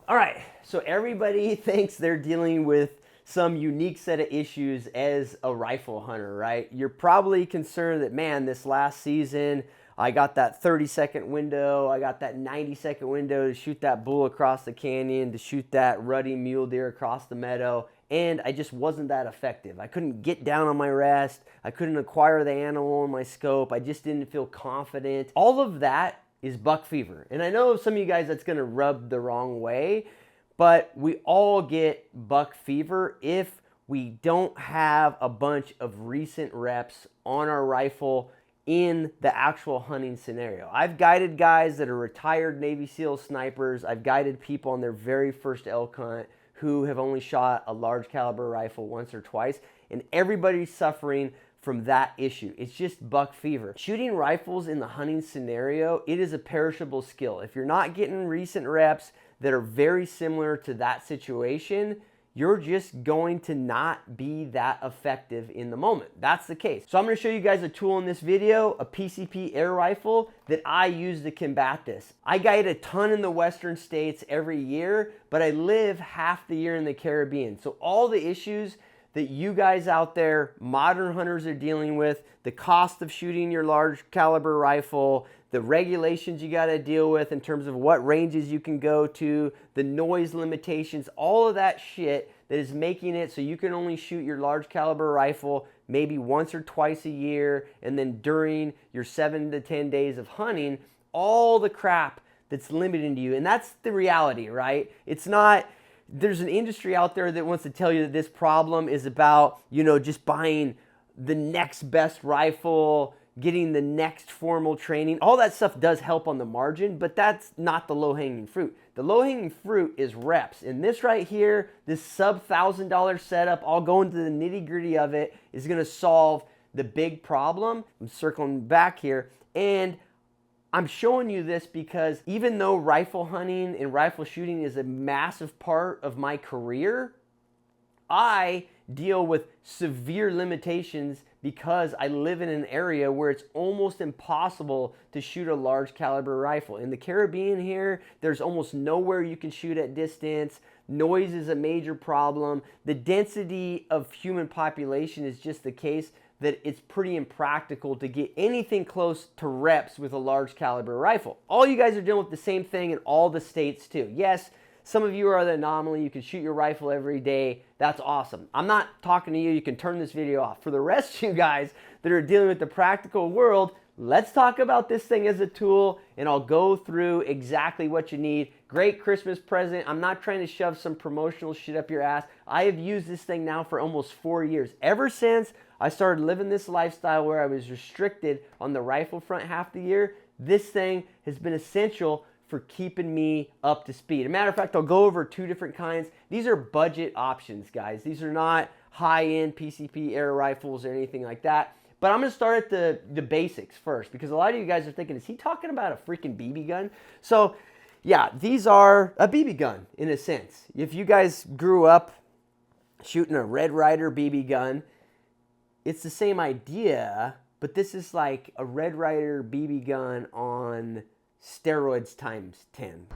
All right, so everybody thinks they're dealing with some unique set of issues as a rifle hunter, right? You're probably concerned that, man, this last season, I got that 30-second window, I got that 90-second window to shoot that bull across the canyon, to shoot that ruddy mule deer across the meadow, and I just wasn't that effective. I couldn't get down on my rest, I couldn't acquire the animal in my scope, I just didn't feel confident. All of that is buck fever. And I know some of you guys that's gonna rub the wrong way, but we all get buck fever if we don't have a bunch of recent reps on our rifle in the actual hunting scenario. I've guided guys that are retired Navy SEAL snipers. I've guided people on their very first elk hunt who have only shot a large caliber rifle once or twice, and everybody's suffering from that issue. It's just buck fever. Shooting rifles in the hunting scenario, it is a perishable skill. If you're not getting recent reps that are very similar to that situation, you're just going to not be that effective in the moment. That's the case. So I'm gonna show you guys a tool in this video, a PCP air rifle that I use to combat this. I guide a ton in the Western states every year, but I live half the year in the Caribbean. So all the issues that you guys out there, modern hunters, are dealing with, the cost of shooting your large caliber rifle, the regulations you got to deal with in terms of what ranges you can go to, the noise limitations, all of that shit that is making it so you can only shoot your large caliber rifle maybe once or twice a year, and then during your 7 to 10 days of hunting, all the crap that's limiting you. And that's the reality, right? It's not... There's an industry out there that wants to tell you that this problem is about, just buying the next best rifle, getting the next formal training. All that stuff does help on the margin, but that's not the low-hanging fruit. The low-hanging fruit is reps. And this right here, this sub-$1,000 setup, I'll go into the nitty-gritty of it, is going to solve the big problem. I'm circling back here, and I'm showing you this because even though rifle hunting and rifle shooting is a massive part of my career, I deal with severe limitations because I live in an area where it's almost impossible to shoot a large caliber rifle. In the Caribbean here, there's almost nowhere you can shoot at distance. Noise is a major problem. The density of human population is just the case that it's pretty impractical to get anything close to reps with a large caliber rifle. All you guys are dealing with the same thing in all the states too. Yes, some of you are the anomaly. You can shoot your rifle every day. That's awesome. I'm not talking to you. You can turn this video off. For the rest of you guys that are dealing with the practical world, let's talk about this thing as a tool, and I'll go through exactly what you need. Great Christmas present. I'm not trying to shove some promotional shit up your ass. I have used this thing now for almost 4 years. Ever since I started living this lifestyle where I was restricted on the rifle front half the year, this thing has been essential for keeping me up to speed. As a matter of fact, I'll go over 2 different kinds. These are budget options, guys. These are not high-end PCP air rifles or anything like that. But I'm going to start at the basics first, because a lot of you guys are thinking, is he talking about a freaking BB gun? So, yeah, these are a BB gun in a sense. If you guys grew up shooting a Red Ryder BB gun, it's the same idea, but this is like a Red Ryder BB gun on steroids times 10.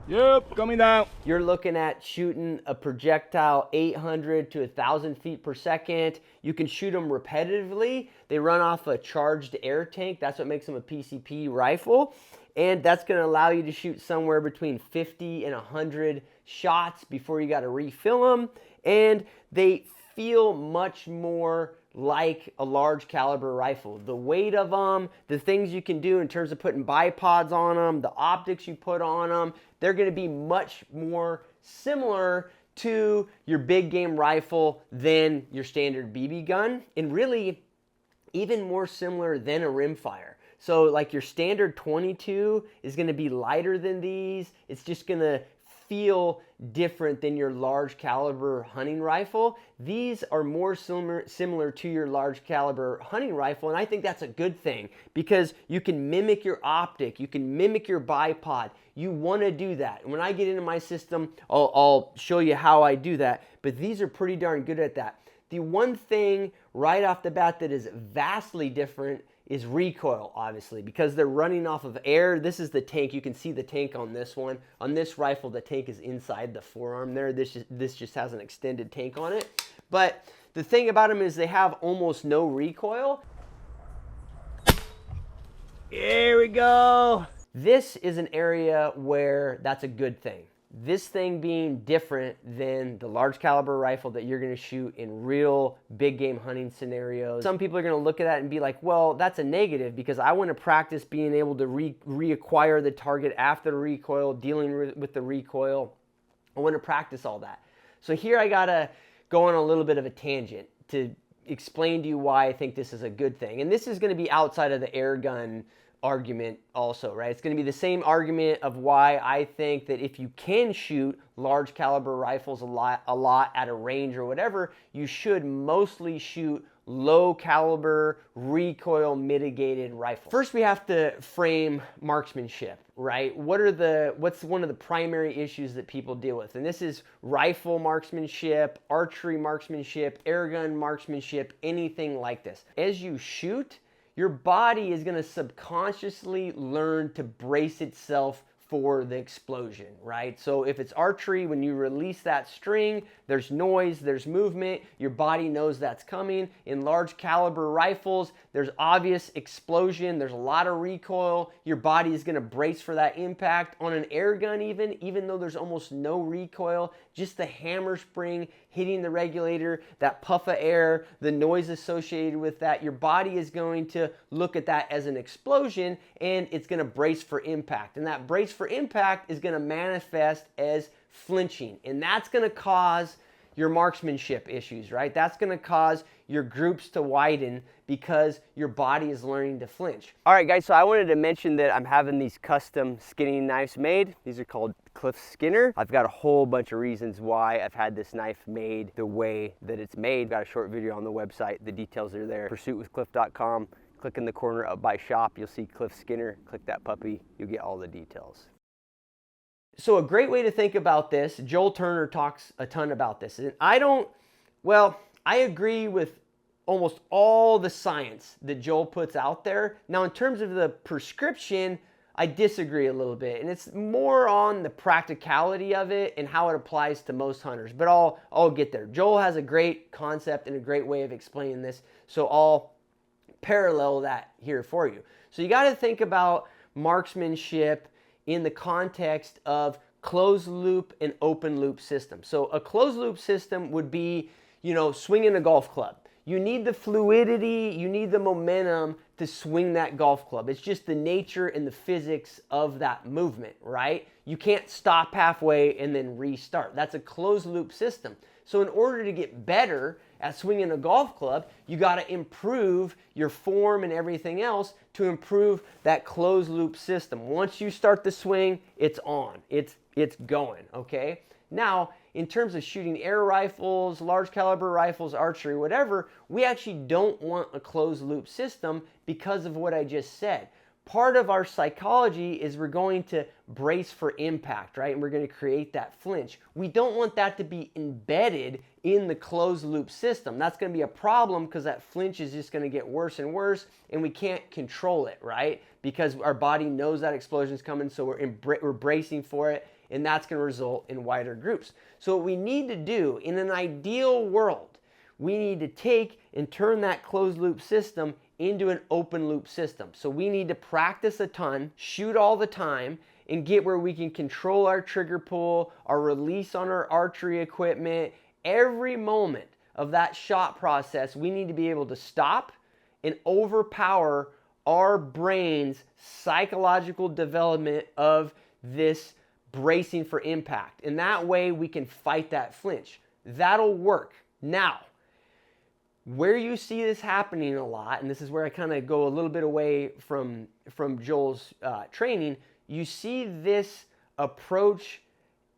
Yep, coming down. You're looking at shooting a projectile 800 to 1,000 feet per second. You can shoot them repetitively. They run off a charged air tank. That's what makes them a PCP rifle. And that's going to allow you to shoot somewhere between 50 and 100 shots before you got to refill them. And they feel much more like a large caliber rifle. The weight of them, the things you can do in terms of putting bipods on them, the optics you put on them, they're going to be much more similar to your big game rifle than your standard BB gun, and really even more similar than a rimfire. So like your standard 22 is going to be lighter than these. It's just going to feel different than your large caliber hunting rifle. These are more similar to your large caliber hunting rifle, and I think that's a good thing because you can mimic your optic, you can mimic your bipod. You want to do that. And when I get into my system, I'll show you how I do that, but these are pretty darn good at that. The one thing right off the bat that is vastly different is recoil, obviously, because they're running off of air. This is the tank. You can see the tank on this one. On this rifle, the tank is inside the forearm there. This just has an extended tank on it. But the thing about them is they have almost no recoil. Here we go. This is an area where that's a good thing. This thing being different than the large caliber rifle that you're gonna shoot in real big game hunting scenarios. Some people are gonna look at that and be like, well, that's a negative because I wanna practice being able to reacquire the target after the recoil, dealing with the recoil. I wanna practice all that. So here I gotta go on a little bit of a tangent to explain to you why I think this is a good thing. And this is gonna be outside of the air gun argument also, right? It's going to be the same argument of why I think that if you can shoot large caliber rifles a lot at a range or whatever, you should mostly shoot low caliber recoil mitigated rifles. First, we have to frame marksmanship, right? What's one of the primary issues that people deal with? And this is rifle marksmanship, archery marksmanship, airgun marksmanship, anything like this. As you shoot, your body is going to subconsciously learn to brace itself for the explosion, right? So if it's archery, when you release that string, there's noise, there's movement, your body knows that's coming. In large caliber rifles, there's obvious explosion, there's a lot of recoil, your body is gonna brace for that impact. On an air gun even though there's almost no recoil, just the hammer spring hitting the regulator, that puff of air, the noise associated with that, your body is going to look at that as an explosion and it's gonna brace for impact. And that brace for impact is gonna manifest as flinching. And that's gonna cause your marksmanship issues, right? That's gonna cause your groups to widen because your body is learning to flinch. All right, guys, so I wanted to mention that I'm having these custom skinning knives made. These are called Cliff Skinner. I've got a whole bunch of reasons why I've had this knife made the way that it's made. I've got a short video on the website. The details are there. pursuitwithcliff.com. Click in the corner up by shop. You'll see Cliff Skinner. Click that puppy. You'll get all the details. So a great way to think about this, Joel Turner talks a ton about this. And I agree with almost all the science that Joel puts out there. Now, in terms of the prescription, I disagree a little bit. And it's more on the practicality of it and how it applies to most hunters. But I'll get there. Joel has a great concept and a great way of explaining this. So I'll parallel that here for you. So you got to think about marksmanship in the context of closed loop and open loop system. So a closed loop system would be, swinging a golf club. You need the fluidity, you need the momentum to swing that golf club. It's just the nature and the physics of that movement, right? You can't stop halfway and then restart. That's a closed loop system. So in order to get better at swinging a golf club, you got to improve your form and everything else to improve that closed loop system. Once you start the swing, it's on. It's going, okay? Now, in terms of shooting air rifles, large caliber rifles, archery, whatever, we actually don't want a closed loop system because of what I just said. Part of our psychology is we're going to brace for impact, right? And we're going to create that flinch. We don't want that to be embedded in the closed loop system. That's going to be a problem because that flinch is just going to get worse and worse and we can't control it, right? Because our body knows that explosion is coming, so we're bracing for it, and that's going to result in wider groups. So what we need to do in an ideal world, we need to take and turn that closed loop system into an open loop system. So we need to practice a ton, shoot all the time, and get where we can control our trigger pull, our release on our archery equipment. Every moment of that shot process, we need to be able to stop and overpower our brain's psychological development of this bracing for impact. And that way we can fight that flinch. That'll work. Now, where you see this happening a lot, and this is where I kind of go a little bit away from Joel's training, you see this approach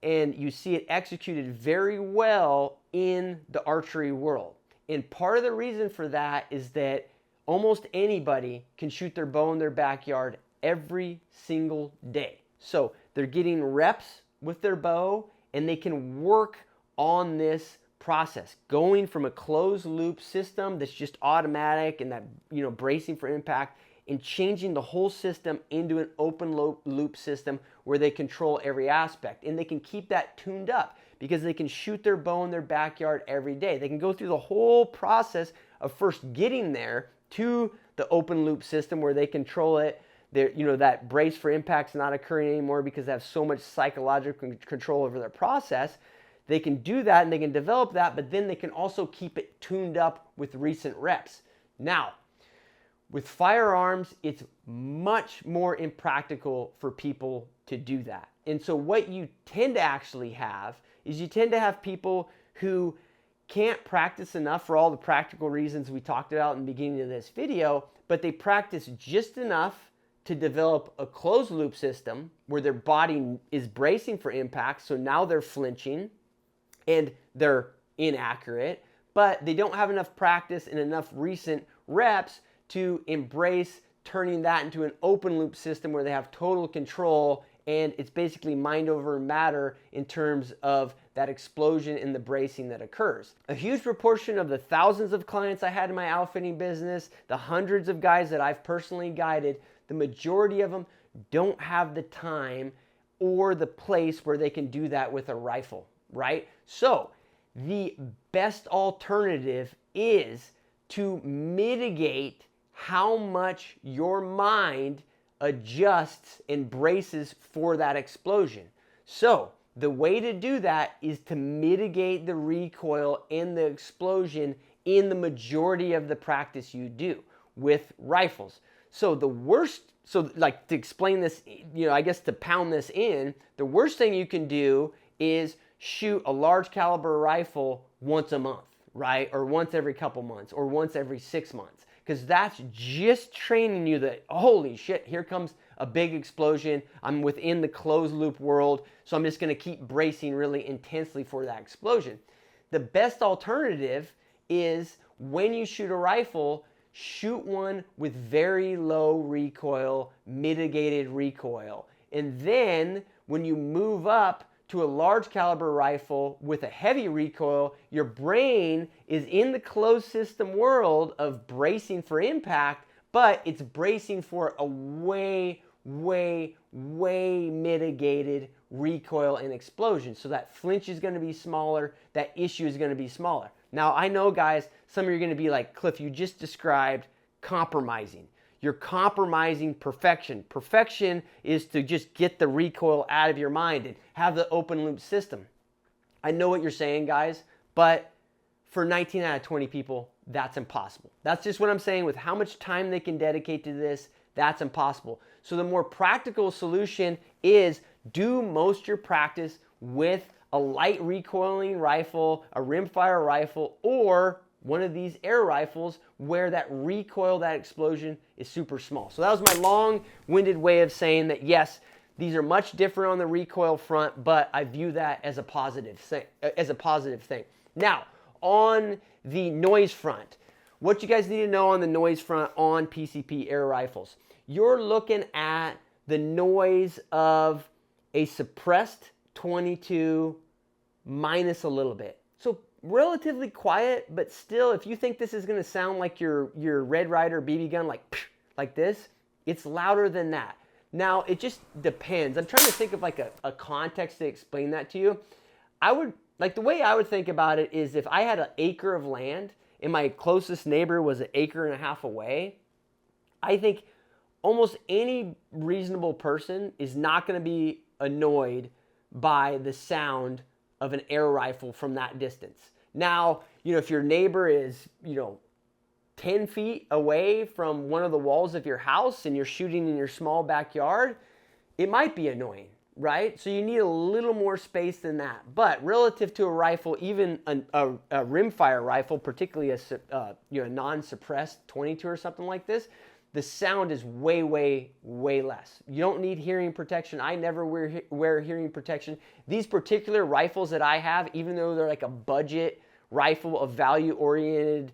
and you see it executed very well in the archery world. And part of the reason for that is that almost anybody can shoot their bow in their backyard every single day. So they're getting reps with their bow and they can work on this process, going from a closed loop system that's just automatic and that, bracing for impact, and changing the whole system into an open loop system where they control every aspect. And they can keep that tuned up because they can shoot their bow in their backyard every day. They can go through the whole process of first getting there to the open loop system where they control it. That brace for impact's not occurring anymore because they have so much psychological control over their process. They can do that and they can develop that, but then they can also keep it tuned up with recent reps. Now, with firearms, it's much more impractical for people to do that. And so what you tend to actually have is you tend to have people who can't practice enough for all the practical reasons we talked about in the beginning of this video, but they practice just enough to develop a closed loop system where their body is bracing for impact. So now they're flinching and they're inaccurate, but they don't have enough practice and enough recent reps to embrace turning that into an open loop system where they have total control, and it's basically mind over matter in terms of that explosion in the bracing that occurs. A huge proportion of the thousands of clients I had in my outfitting business, the hundreds of guys that I've personally guided, the majority of them don't have the time or the place where they can do that with a rifle, right? So the best alternative is to mitigate how much your mind adjusts and braces for that explosion. So the way to do that is to mitigate the recoil and the explosion in the majority of the practice you do with rifles. So to explain this, I guess to pound this in, the worst thing you can do is shoot a large caliber rifle once a month, right? Or once every couple months, or once every 6 months. Because that's just training you that, holy shit, here comes a big explosion. I'm within the closed loop world, so I'm just going to keep bracing really intensely for that explosion. The best alternative is when you shoot a rifle, shoot one with very low recoil, mitigated recoil. And then when you move up to a large caliber rifle with a heavy recoil, your brain is in the closed system world of bracing for impact, but it's bracing for a way mitigated recoil and explosion. So that flinch is going to be smaller, that issue is going to be smaller. Now, I know, guys, some of you are going to be like, Cliff, you just described compromising. You're compromising perfection. Perfection is to just get the recoil out of your mind and have the open loop system. I know what you're saying, guys, but for 19 out of 20 people, that's impossible. That's just what I'm saying. With how much time they can dedicate to this, that's impossible. So the more practical solution is do most of your practice with a light recoiling rifle, a rimfire rifle, or one of these air rifles where that recoil, that explosion is super small. So that was my long-winded way of saying that, yes, these are much different on the recoil front, but I view that as a positive thing. Now, on the noise front, what you guys need to know on the noise front on PCP air rifles, you're looking at the noise of a suppressed 22 minus a little bit. So relatively quiet, but still, if you think this is going to sound like your Red Ryder BB gun, like this, it's louder than that. Now, it just depends. I'm trying to think of like a context to explain that to you. The way I would think about it is if I had an acre of land and my closest neighbor was an acre and a half away, I think almost any reasonable person is not going to be annoyed by the sound of an air rifle from that distance. Now, if your neighbor is, 10 feet away from one of the walls of your house and you're shooting in your small backyard, it might be annoying, right? So you need a little more space than that. But relative to a rifle, even a rimfire rifle, particularly a non-suppressed 22 or something like this, the sound is way less. You don't need hearing protection. I never wear hearing protection. These particular rifles that I have, even though they're like a budget rifle, a value-oriented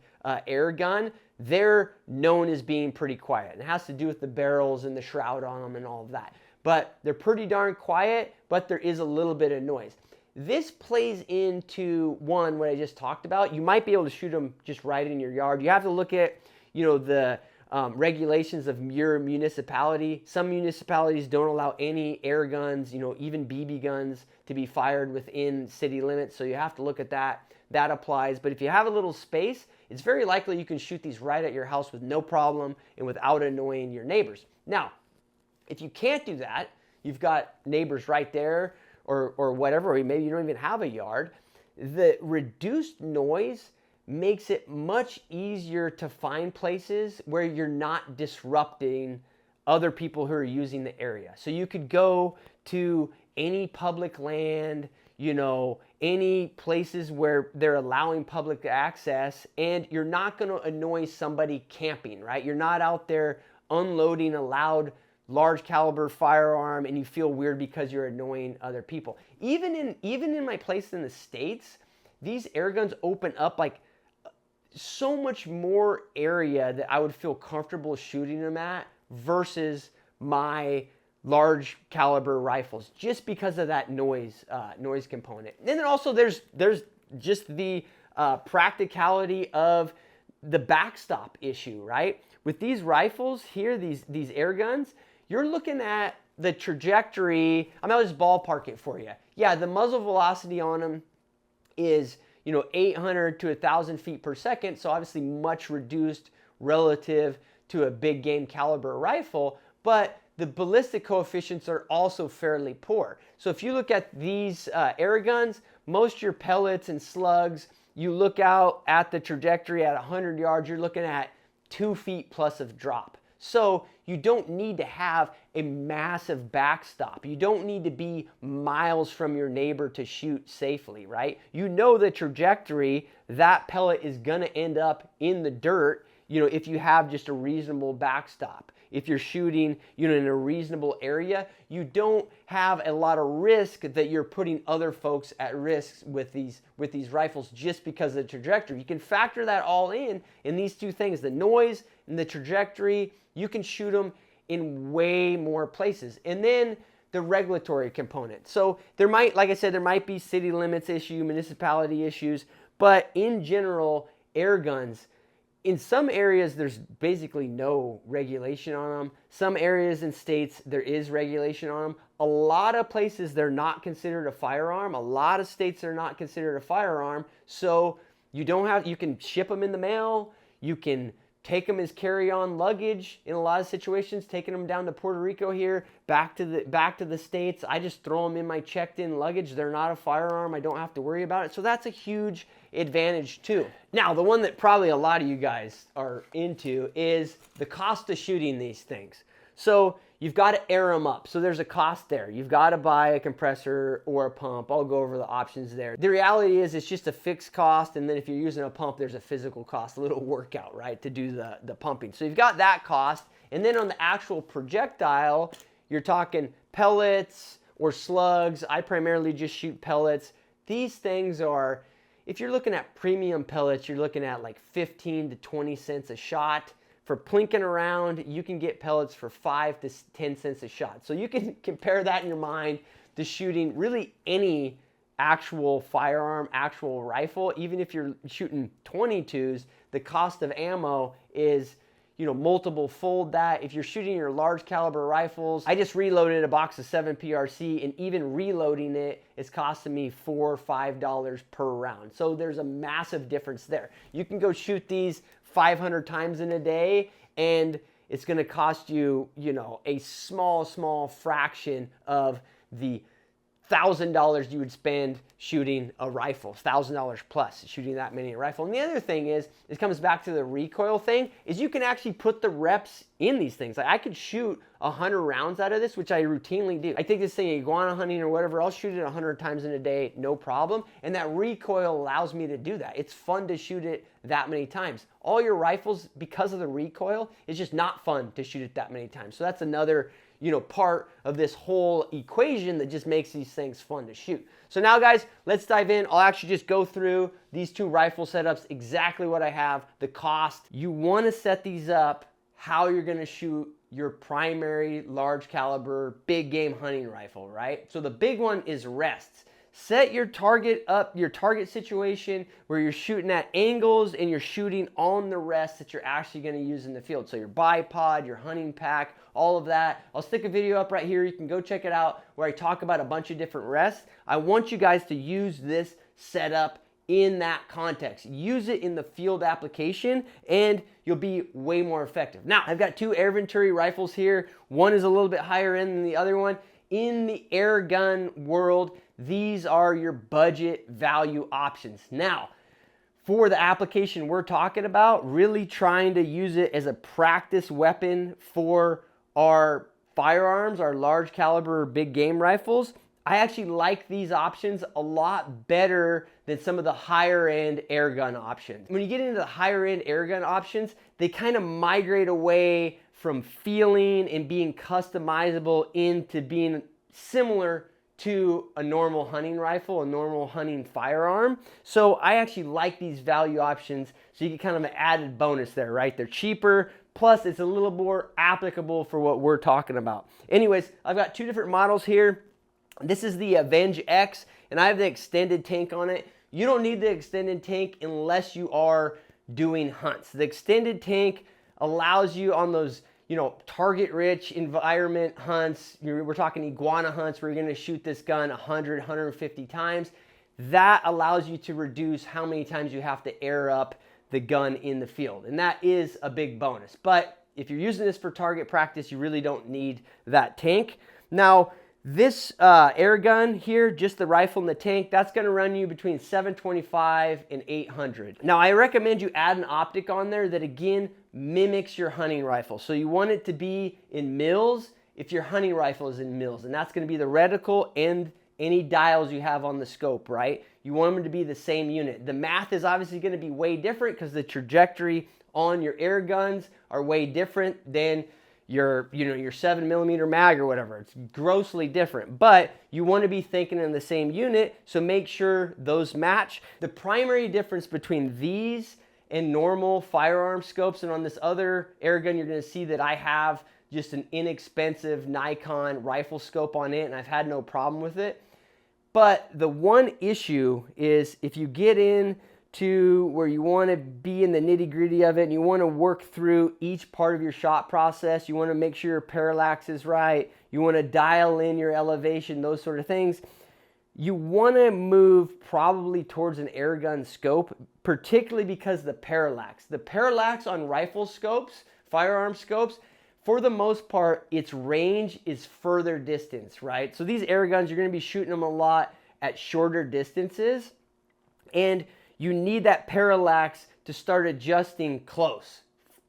air gun, they're known as being pretty quiet. It has to do with the barrels and the shroud on them and all of that. But they're pretty darn quiet, but there is a little bit of noise. this plays into one, what I just talked about. You might be able to shoot them just right in your yard. You have to look at, the regulations of your municipality. Some municipalities don't allow any air guns, even BB guns to be fired within city limits. So you have to look at that. That applies. But if you have a little space, it's very likely you can shoot these right at your house with no problem and without annoying your neighbors. Now, if you can't do that, you've got neighbors right there or whatever, or maybe you don't even have a yard, the reduced noise makes it much easier to find places where you're not disrupting other people who are using the area. So you could go to any public land, any places where they're allowing public access, and you're not going to annoy somebody camping, right? You're not out there unloading a loud, large caliber firearm and you feel weird because you're annoying other people. Even in my place in the States, these air guns open up like so much more area that I would feel comfortable shooting them at versus my large caliber rifles, just because of that noise component. And then also there's just the practicality of the backstop issue, right? With these rifles here, these air guns, you're looking at the trajectory. I'll just ballpark it for you. Yeah, the muzzle velocity on them is 800 to 1,000 feet per second, so obviously much reduced relative to a big game caliber rifle, but the ballistic coefficients are also fairly poor. So if you look at these air guns, most of your pellets and slugs, you look out at the trajectory at 100 yards, you're looking at 2 feet plus of drop. So you don't need to have a massive backstop. You don't need to be miles from your neighbor to shoot safely, right? You know the trajectory, that pellet is gonna end up in the dirt, if you have just a reasonable backstop. If you're shooting, in a reasonable area, you don't have a lot of risk that you're putting other folks at risk with these rifles just because of the trajectory. You can factor that all in these two things, the noise and the trajectory. You can shoot them in way more places. And then the regulatory component. So there might, like I said, there might be city limits issue, municipality issues, but in general, air guns, in some areas, there's basically no regulation on them. Some areas and states, there is regulation on them. A lot of places, they're not considered a firearm. A lot of states, they're not considered a firearm. So you can ship them in the mail. You can take them as carry-on luggage in a lot of situations, taking them down to Puerto Rico here, back to the States. I just throw them in my checked-in luggage. They're not a firearm. I don't have to worry about it. So that's a huge advantage too. Now, the one that probably a lot of you guys are into is the cost of shooting these things. So you've got to air them up. So there's a cost there. You've got to buy a compressor or a pump. I'll go over the options there. The reality is it's just a fixed cost. And then if you're using a pump, there's a physical cost, a little workout, right, to do the pumping. So you've got that cost. And then on the actual projectile, you're talking pellets or slugs. I primarily just shoot pellets. These things are, if you're looking at premium pellets, you're looking at like 15 to 20 cents a shot. For plinking around, you can get pellets for 5 to 10 cents a shot. So you can compare that in your mind to shooting really any actual firearm, actual rifle. Even if you're shooting 22s, the cost of ammo is, multiple fold that. If you're shooting your large caliber rifles, I just reloaded a box of 7 PRC, and even reloading it is costing me $4 or $5 per round. So there's a massive difference there. You can go shoot these 500 times in a day, and it's going to cost you, a small fraction of the $1,000 you would spend shooting a rifle, $1,000 plus shooting that many a rifle. And the other thing is, it comes back to the recoil thing, is you can actually put the reps in these things. Like I could shoot 100 rounds out of this, which I routinely do. I take this thing iguana hunting or whatever, I'll shoot it 100 times in a day, no problem. And that recoil allows me to do that. It's fun to shoot it that many times. All your rifles, because of the recoil, it's just not fun to shoot it that many times. So that's another part of this whole equation that just makes these things fun to shoot. So now guys, let's dive in. I'll actually just go through these two rifle setups, exactly what I have, the cost. You want to set these up how you're going to shoot your primary large caliber big game hunting rifle, right? So the big one is rests. Set your target up, your target situation where you're shooting at angles and you're shooting on the rest that you're actually going to use in the field. So your bipod, your hunting pack, all of that. I'll stick a video up right here. You can go check it out where I talk about a bunch of different rests. I want you guys to use this setup in that context. Use it in the field application and you'll be way more effective. Now, I've got two Air Venturi rifles here. One is a little bit higher end than the other one. In the air gun world, these are your budget value options. Now, for the application we're talking about, really trying to use it as a practice weapon for our firearms, our large caliber big game rifles, I actually like these options a lot better than some of the higher end air gun options. When you get into the higher end air gun options, they kind of migrate away from feeling and being customizable into being similar to a normal hunting rifle, a normal hunting firearm. So I actually like these value options, so you get kind of an added bonus there, right? They're cheaper, plus it's a little more applicable for what we're talking about. Anyways, I've got two different models here. This is the Avenge X, and I have the extended tank on it. You don't need the extended tank unless you are doing hunts. The extended tank allows you on those, target-rich environment hunts. We're talking iguana hunts where you're going to shoot this gun 100, 150 times. That allows you to reduce how many times you have to air up the gun in the field, and that is a big bonus. But if you're using this for target practice, you really don't need that tank. Now, this air gun here, just the rifle and the tank, that's going to run you between $725 and $800. Now, I recommend you add an optic on there that, again, mimics your hunting rifle. So you want it to be in mils if your hunting rifle is in mils, and that's going to be the reticle and any dials you have on the scope, right? You want them to be the same unit. The math is obviously going to be way different because the trajectory on your air guns are way different than your 7mm mag or whatever. It's grossly different, but you want to be thinking in the same unit, so make sure those match. The primary difference between these and normal firearm scopes, and on this other air gun, you're going to see that I have just an inexpensive Nikon rifle scope on it, and I've had no problem with it. But the one issue is if you get in to where you want to be in the nitty-gritty of it and you want to work through each part of your shot process, you want to make sure your parallax is right, you want to dial in your elevation, those sort of things, you want to move probably towards an air gun scope, particularly because the parallax on rifle scopes, firearm scopes, for the most part, its range is further distance, right? So these air guns, you're going to be shooting them a lot at shorter distances, and you need that parallax to start adjusting close,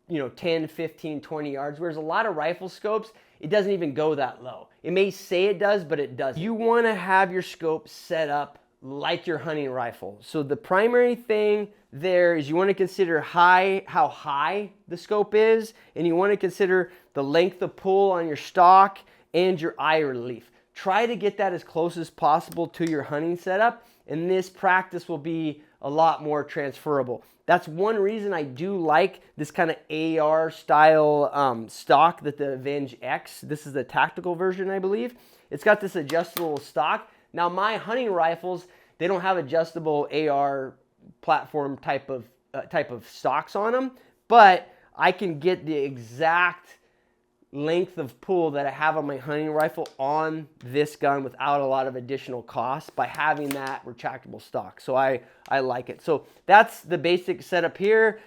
10, 15, 20 yards, whereas a lot of rifle scopes, it doesn't even go that low. It may say it does, but it doesn't. You want to have your scope set up like your hunting rifle. So the primary thing there is you want to consider how high the scope is, and you want to consider the length of pull on your stock and your eye relief. Try to get that as close as possible to your hunting setup, and this practice will be a lot more transferable. That's one reason I do like this kind of AR style stock that the Avenge X, this is the tactical version, I believe. It's got this adjustable stock. Now my hunting rifles, they don't have adjustable AR platform type of stocks on them, but I can get the exact length of pull that I have on my hunting rifle on this gun without a lot of additional costs by having that retractable stock. So I like it. So that's the basic setup here.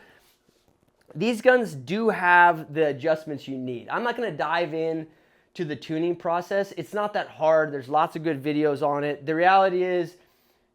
These guns do have the adjustments you need. I'm not going to dive in to the tuning process. It's not that hard. There's lots of good videos on it. The reality is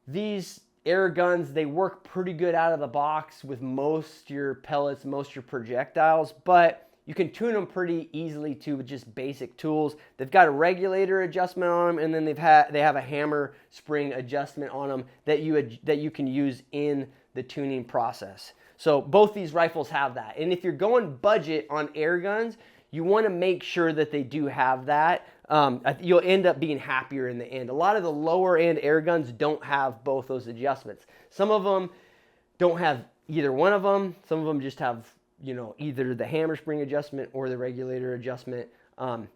these air guns, they work pretty good out of the box with most your pellets, most your projectiles, but you can tune them pretty easily too with just basic tools. They've got a regulator adjustment on them, and then they have a hammer spring adjustment on them that you can use in the tuning process. So both these rifles have that. And if you're going budget on air guns, you want to make sure that they do have that. You'll end up being happier in the end. A lot of the lower end air guns don't have both those adjustments. Some of them don't have either one of them. Some of them just have either the hammer spring adjustment or the regulator adjustment.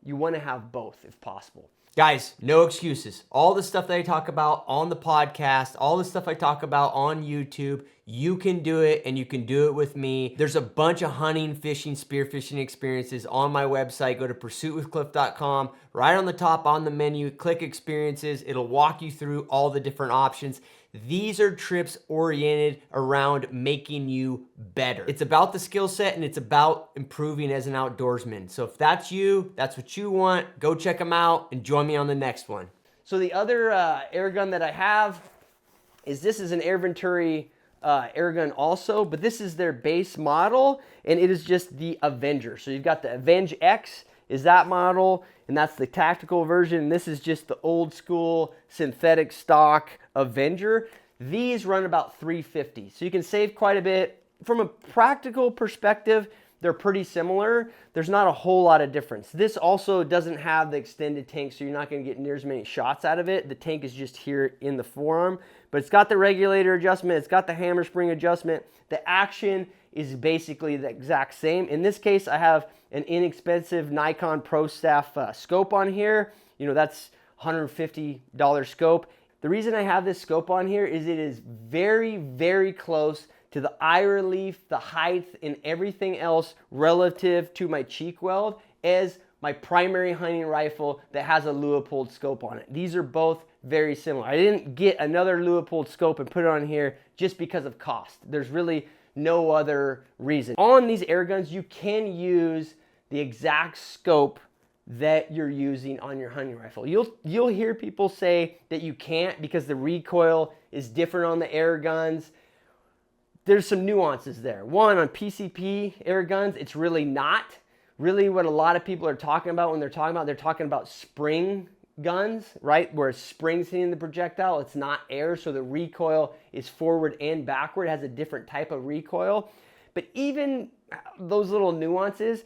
You want to have both if possible. Guys, no excuses. All the stuff that I talk about on the podcast, all the stuff I talk about on YouTube, you can do it, and you can do it with me. There's a bunch of hunting, fishing, spearfishing experiences on my website. Go to pursuitwithcliff.com. Right on the top on the menu, click experiences. It'll walk you through all the different options. These are trips oriented around making you better. It's about the skill set, and it's about improving as an outdoorsman. So if that's you, that's what you want, go check them out and join me on the next one. So the other air gun that I have is this is an Air Venturi air gun also, but this is their base model, and it is just the Avenger. So you've got the Avenge X is that model, and that's the tactical version. And this is just the old school synthetic stock Avenger. These run about $350, so you can save quite a bit. From a practical perspective, they're pretty similar. There's not a whole lot of difference. This also doesn't have the extended tank, so you're not going to get near as many shots out of it. The tank is just here in the forearm, but it's got the regulator adjustment. It's got the hammer spring adjustment. The action is basically the exact same. In this case, I have an inexpensive Nikon Pro Staff scope on here. You know, that's $150 scope. The reason I have this scope on here is it is very, very close to the eye relief, the height, and everything else relative to my cheek weld as my primary hunting rifle that has a Leupold scope on it. These are both very similar. I didn't get another Leupold scope and put it on here just because of cost. There's really no other reason. On these air guns, you can use the exact scope that you're using on your hunting rifle. You'll hear people say that you can't because the recoil is different on the air guns. There's some nuances there. One, on PCP air guns, it's really not. Really what a lot of people are talking about when they're talking about spring guns, right? Where spring's hitting the projectile, it's not air, so the recoil is forward and backward. It has a different type of recoil. But even those little nuances,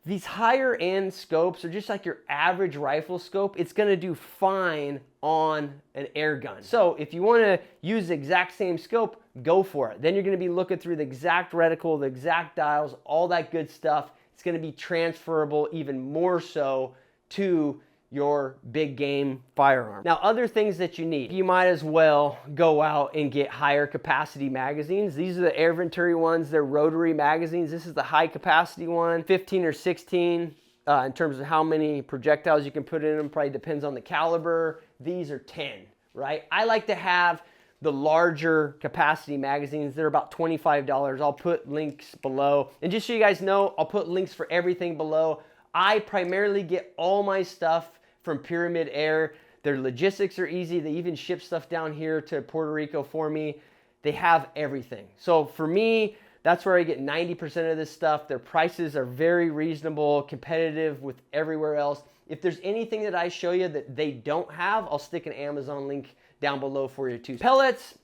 these higher end scopes are just like your average rifle scope. It's gonna do fine on an air gun. So if you wanna use the exact same scope, go for it. Then you're gonna be looking through the exact reticle, the exact dials, all that good stuff. It's gonna be transferable even more so to your big game firearm. Now, other things that you need, you might as well go out and get higher capacity magazines. These are the Air Venturi ones. They're rotary magazines. This is the high capacity one, 15 or 16 in terms of how many projectiles you can put in them. Probably depends on the caliber. These are 10, right? I like to have the larger capacity magazines. They're about $25. I'll put links below. And just so you guys know, I'll put links for everything below. I primarily get all my stuff from Pyramid Air. Their logistics are easy. They even ship stuff down here to Puerto Rico for me. They have everything. So for me, that's where I get 90% of this stuff. Their prices are very reasonable, competitive with everywhere else. If there's anything that I show you that they don't have, I'll stick an Amazon link down below for you too. Pellets,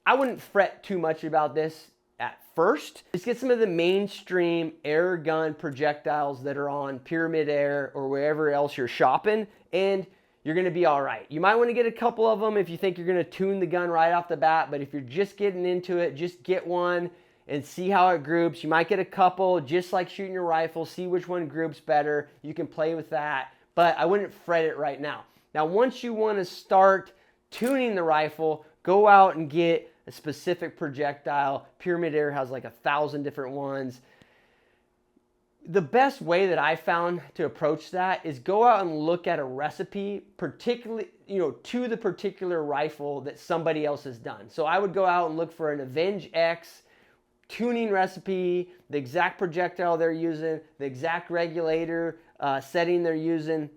I wouldn't fret too much about this at first. Just get some of the mainstream air gun projectiles that are on Pyramid Air or wherever else you're shopping, and you're gonna be all right. You might wanna get a couple of them if you think you're gonna tune the gun right off the bat, but if you're just getting into it, just get one and see how it groups. You might get a couple, just like shooting your rifle, see which one groups better. You can play with that, but I wouldn't fret it right now. Now, once you wanna start tuning the rifle, go out and get a specific projectile. Pyramid Air has like 1,000 different ones. The best way that I found to approach that is go out and look at a recipe, particularly, to the particular rifle that somebody else has done. So I would go out and look for an Avenge X tuning recipe, the exact projectile they're using, the exact regulator setting they're using,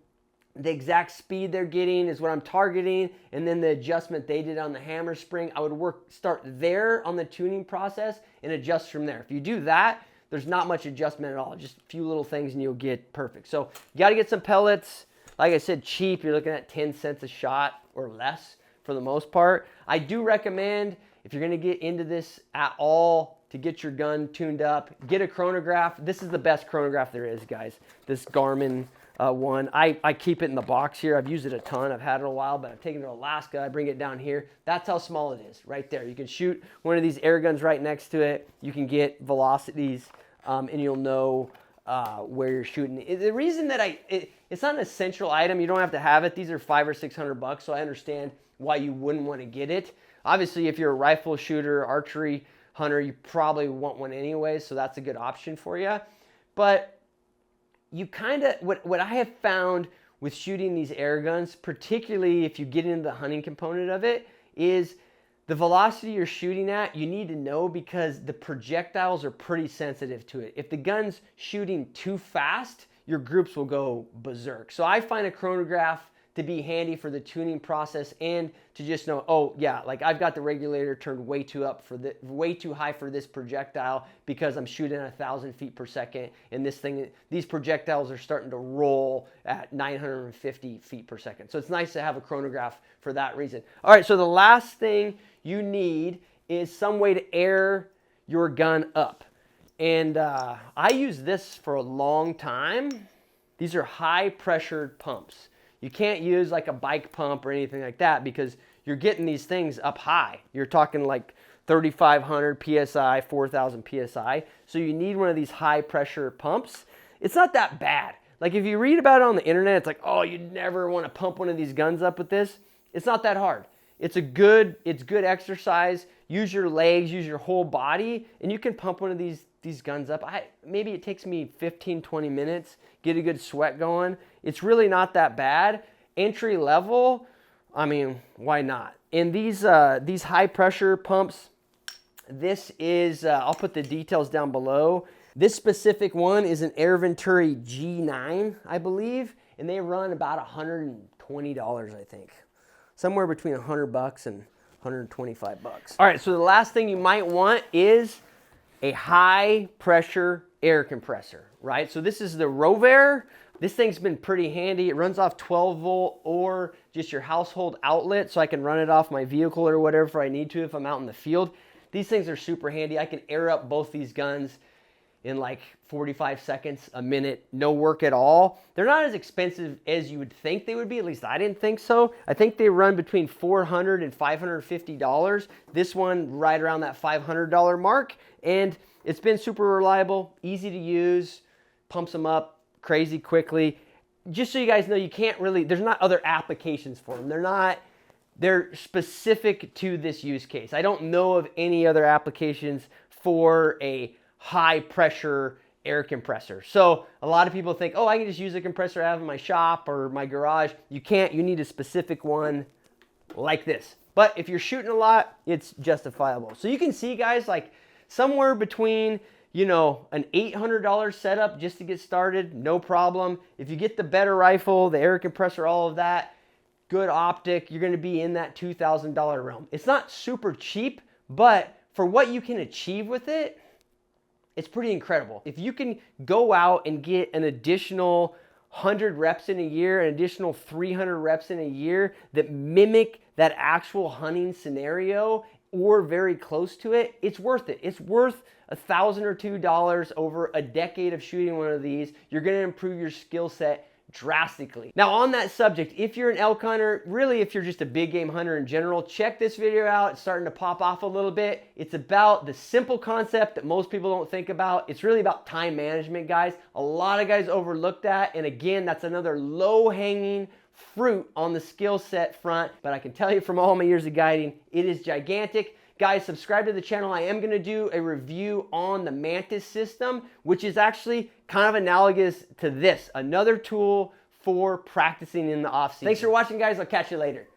the exact speed they're getting is what I'm targeting, and then the adjustment they did on the hammer spring. I would start there on the tuning process and adjust from there. If you do that, there's not much adjustment at all. Just a few little things and you'll get perfect. So you got to get some pellets. Like I said, cheap. You're looking at 10 cents a shot or less for the most part. I do recommend, if you're going to get into this at all, to get your gun tuned up, get a chronograph. This is the best chronograph there is, guys. This Garmin one. I keep it in the box here. I've used it a ton. I've had it a while, but I've taken it to Alaska. I bring it down here. That's how small it is right there. You can shoot one of these air guns right next to it. You can get velocities and you'll know where you're shooting. The reason that it's not an essential item. You don't have to have it. These are $500 or $600, so I understand why you wouldn't want to get it. Obviously, if you're a rifle shooter, archery hunter, you probably want one anyway, so that's a good option for you. But you kind of, what I have found with shooting these air guns, particularly if you get into the hunting component of it, is the velocity you're shooting at, you need to know, because the projectiles are pretty sensitive to it. If the gun's shooting too fast, your groups will go berserk. So I find a chronograph to be handy for the tuning process, and to just know, oh yeah, like I've got the regulator turned way too high for this projectile because I'm shooting at 1,000 feet per second, and these projectiles are starting to roll at 950 feet per second. So it's nice to have a chronograph for that reason. All right, so the last thing you need is some way to air your gun up. And I used this for a long time. These are high pressured pumps. You can't use like a bike pump or anything like that, because you're getting these things up high. You're talking like 3,500 PSI, 4,000 PSI. So you need one of these high pressure pumps. It's not that bad. Like if you read about it on the internet, it's like, oh, you'd never want to pump one of these guns up with this. It's not that hard. It's good exercise. Use your legs, use your whole body, and you can pump one of these guns up. Maybe it takes me 15, 20 minutes, get a good sweat going. It's really not that bad. Entry level, I mean, why not? And these high pressure pumps, this is, I'll put the details down below. This specific one is an Air Venturi G9, I believe, and they run about $120, I think. Somewhere between $100 and $125. All right, so the last thing you might want is a high pressure air compressor, right? So this is the Rover. This thing's been pretty handy. It runs off 12 volt or just your household outlet, so I can run it off my vehicle or whatever if I need to, if I'm out in the field. These things are super handy. I can air up both these guns in like 45 seconds, a minute, no work at all. They're not as expensive as you would think they would be. At least I didn't think so. I think they run between $400 and $550. This one right around that $500 mark. And it's been super reliable, easy to use, pumps them up crazy quickly. Just so you guys know, you can't really, there's not other applications for them. They're specific to this use case. I don't know of any other applications for a high pressure air compressor. So a lot of people think, oh, I can just use a compressor I have in my shop or my garage. You can't. You need a specific one like this. But if you're shooting a lot, it's justifiable. So you can see, guys, like somewhere between, you know, an $800 setup just to get started, no problem. If you get the better rifle, the air compressor, all of that, good optic, you're going to be in that $2,000 realm. It's not super cheap, but for what you can achieve with it, it's pretty incredible. If you can go out and get an additional 100 reps in a year, an additional 300 reps in a year that mimic that actual hunting scenario or very close to it, it's worth it. It's worth $1,000 or $2 over a decade of shooting one of these. You're gonna improve your skill set drastically. Now on that subject, if you're an elk hunter, really if you're just a big game hunter in general, check this video out. It's starting to pop off a little bit. It's about the simple concept that most people don't think about. It's really about time management, guys. A lot of guys overlook that, and again, that's another low-hanging fruit on the skill set front, but I can tell you from all my years of guiding, it is gigantic. Guys, subscribe to the channel. I am going to do a review on the Mantis system, which is actually kind of analogous to this, another tool for practicing in the off season. Thanks for watching, guys. I'll catch you later.